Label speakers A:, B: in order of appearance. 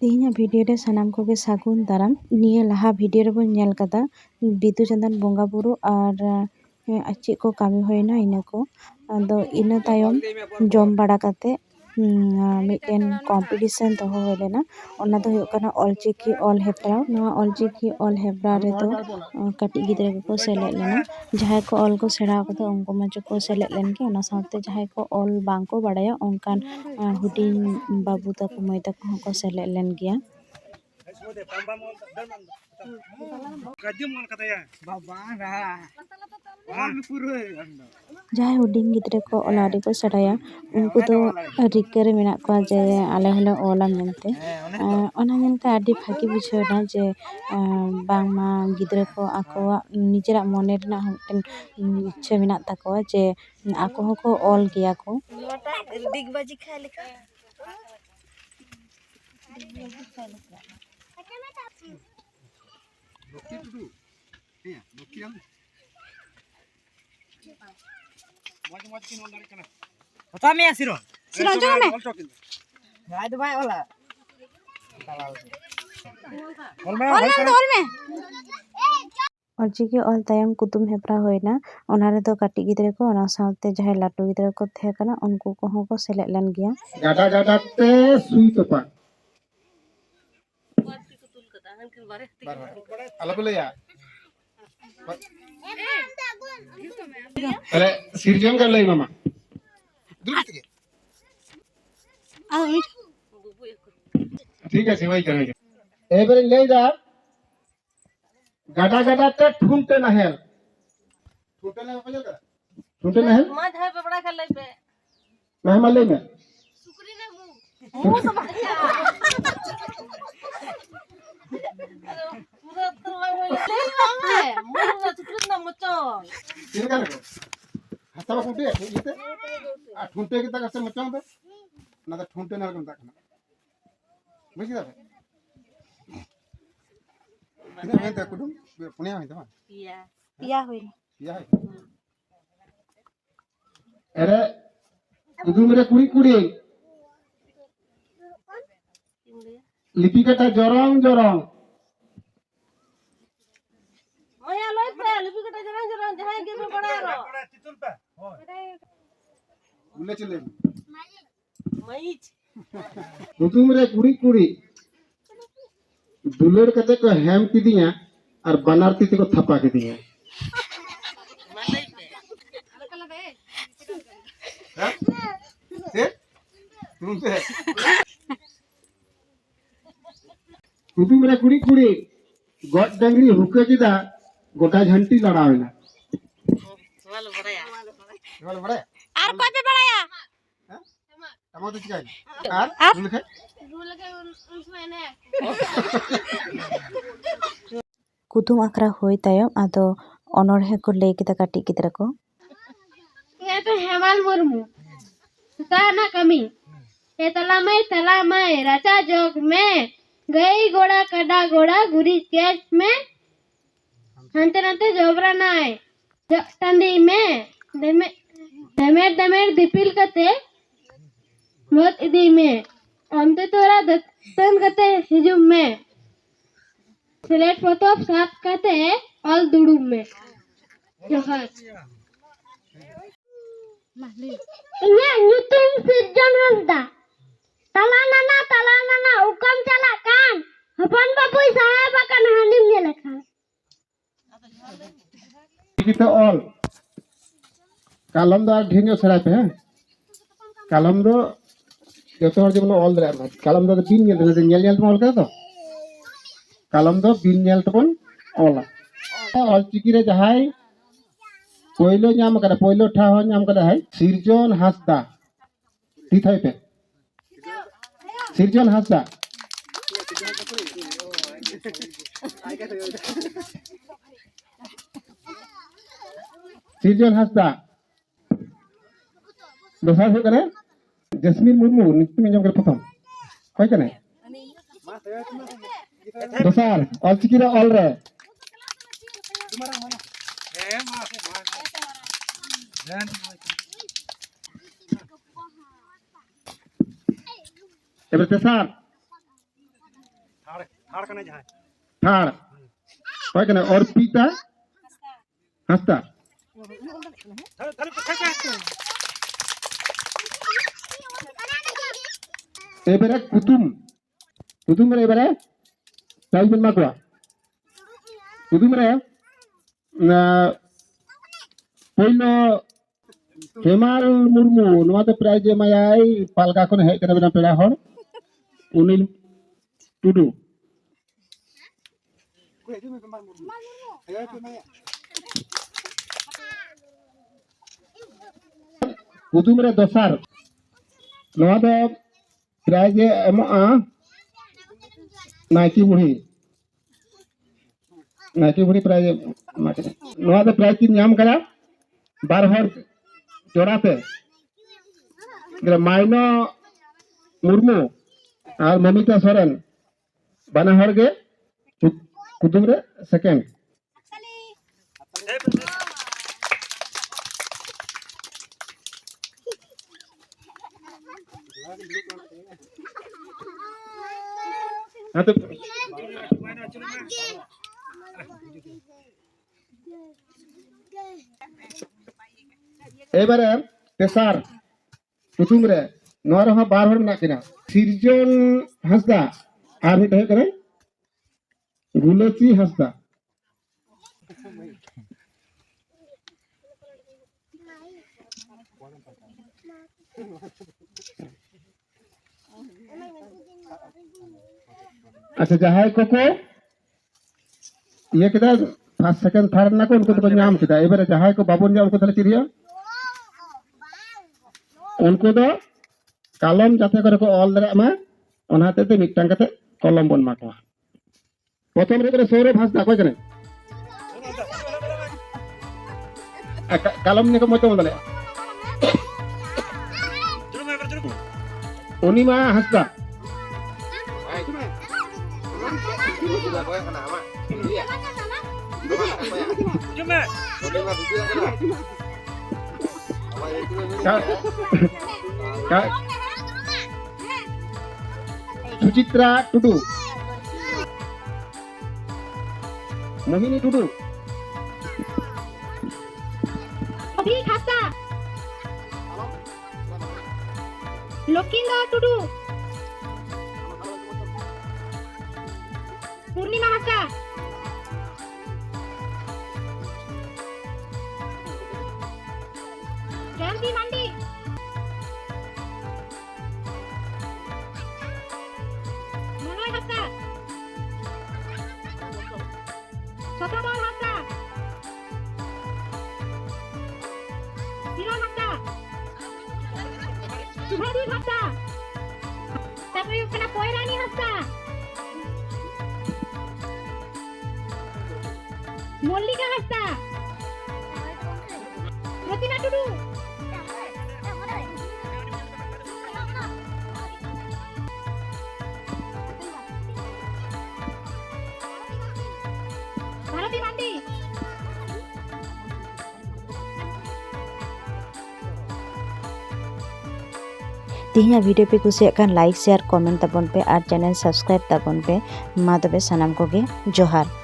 A: तेहना भिडियो रे सानाम कोगे सागुन दाराम निया लाहा भिडियो रे बन नेल कदा बिदु चंदन बोंगा बुरु और चेद को कामी होयना इना को आदो इना तायम जम बाड़ा काते मिटेन कॉम्पिटिशन तो होय लेना ओना दो हुयुग कना ऑलचिकी ऑल हेप्रा नवा ऑलचिकी ऑल हेप्रा रे तो काटी गिदरे को सेले लेना जहां को ऑल को सेड़ा कदा उनको मज को सेले लेन के ओना साथे जहां को ऑल बांग को बाड़ाया उनकान हुडिंग बाबू तक मय तक को सेले लेन गया जहां हुडिंग गिदरे को ओलारी को सेड़ाया उनको तो रिक्के रे मेना को जे आले हले ओला मेनते ओना मेनते आडी भागी बुझेना जे बांगमा गिदरे को आकोवा निजेरा मने रना इच्छा मेना ताकोवा जे आको हको ऑल गया को डिगबाजी खाय लेका ऑलचिकी ऑल तायम कुतुम हेप्रा होयना ओना रे तो काटी गिदरे को ओना साथे जहां लाटू गिदरे को थे कना उनको को हो को सेले लेन गया
B: गाडा गाडा ते सुई तोपा अलग लेया अरे सिरजन कर ले मामा ठीक है वही करेंगे एवरे ले जा गाडा गाडा ते ठुनते नहल ठुनते नहल पजल कर ठुनते नहल मा धाय पे बड़ा कर ले पे मैं मले में सुकरी ने मुंह तो बढ़िया पूरा तो ले मुंह ना सुकरी ना मचो ये कर हता फुटे इते आ ठुनते के तक से मचो पे ना तो ठुनते ना करता खाना बुझी दा इने में त कुडुम पुनिया है त पिया होई पिया है अरे कुडुम रे कुड़ी कुड़ी लिपि कटा जरंग जरंग ओया लई पे लिपि कटा जरंग जरंग जहां के पे बड़ा रो चितुल पे बुले चले मईच कुडुम रे कुड़ी कुड़ी दुलड़ कते को हेम किदिया और बनार ती को थपा किदिया कुटुम रे कुड़ी कुड़ी गट डांगरी हुके किदा गोटा झंटी लड़ावेला वाल बड़ाया आर कोई पे बड़ाया हैं तमा तो चिकाई आर रूल के उसमें ने
A: कुतुम आखरा होय तायम आदो अनोरहे को ले किता काटी गिदरे को
C: ये तो हेमाल मुर्मू सुताना कमी ये तला में राजा जोग में गई घोड़ा कड़ा घोड़ा गुरी केस में हंते नंते जोबरा नाय टंडी में दमेर दिपिल कते मत इदी में अंते तोरा दस्तन कते हिजुम में सिलेट फोटो साफ कते ऑल दुडुम में जोहार इन्हें न्यूटन सिर्जन हंसदा तला नाना उकम चला कान हपन बापुई साहेब अकन हानिम ने लखा
B: की तो ऑल कलम दो ढेंगे सड़ा पे है कलम दो जतो हर जमन ऑल दरे कलम दो बिन नेल तो ऑल कर दो कलम दो बिन नेल तो ऑल ऑल चिकी रे जहाई पहिलो नाम करे पहिलो ठा हो नाम करे है सिरजन हासदा ठीक है पे सिरजन हासदा सिरजन हासदा दोसार हो करे जस्मीन मुर्मू नितुम नाम करे प्रथम होय कने दोसार ऑल चिकी रे ऑल रे एबर तेसार ठाड़ होय कने और पिता हंसता एबारे कुतुम रे एबारे प्राइज बन माकुआ कुतुम रे पहिलो हेमाल मुर्मू नवा तो प्राइज एमायाई पालका खन हेज कने बेना पेड़ा हर उनिल टुडू कुतुम रे दोसार नवा दो प्राइज एमोआ नाइकी बुढ़ी प्राइज नवा दो प्राइज की नाम करा बार हर जोड़ाते माइनो मुर्मू और ममिता सोरेन बना हर गे कुतुम रे सेकेंड हाँ तो एबारे तेसार कुतुम रे नवा रहा बार हर ना किना सिरजन हंसदा और मिट है करे गुलची हंसदा अच्छा जहां को ये किदा फर्स्ट सेकंड थर्ड ना को उनको तो नाम किदा एबारे जहां को बाबन जा उनको तले चिरिया उनको दो कलम जाते करे को ऑल दरे मा ओनाते ते मिटटांग कते कलम बन माको प्रथम रे करे सौरभ हंसदा कोई कने कलम ने को मतो दले उनी मा हंसदा सुचित्रा टुडू मोहिनी टुडू
C: अभी खाता लकिंदा टुडू पूर्णिमा हासा जयंती मांडी मनोय हासा सतमल हासा हिरण हासा शुभदीप हासा तापरे कना पोयरानी हासा मल्लिका हासा प्रतिमा टुडू भारती मांडी
A: तिहिया वीडियो पे कुसिया कान लाइक शेयर कमेंट ताबन पे और चैनल सब्सक्राइब ताबन पे मा तबे सनाम कोगे जोहार।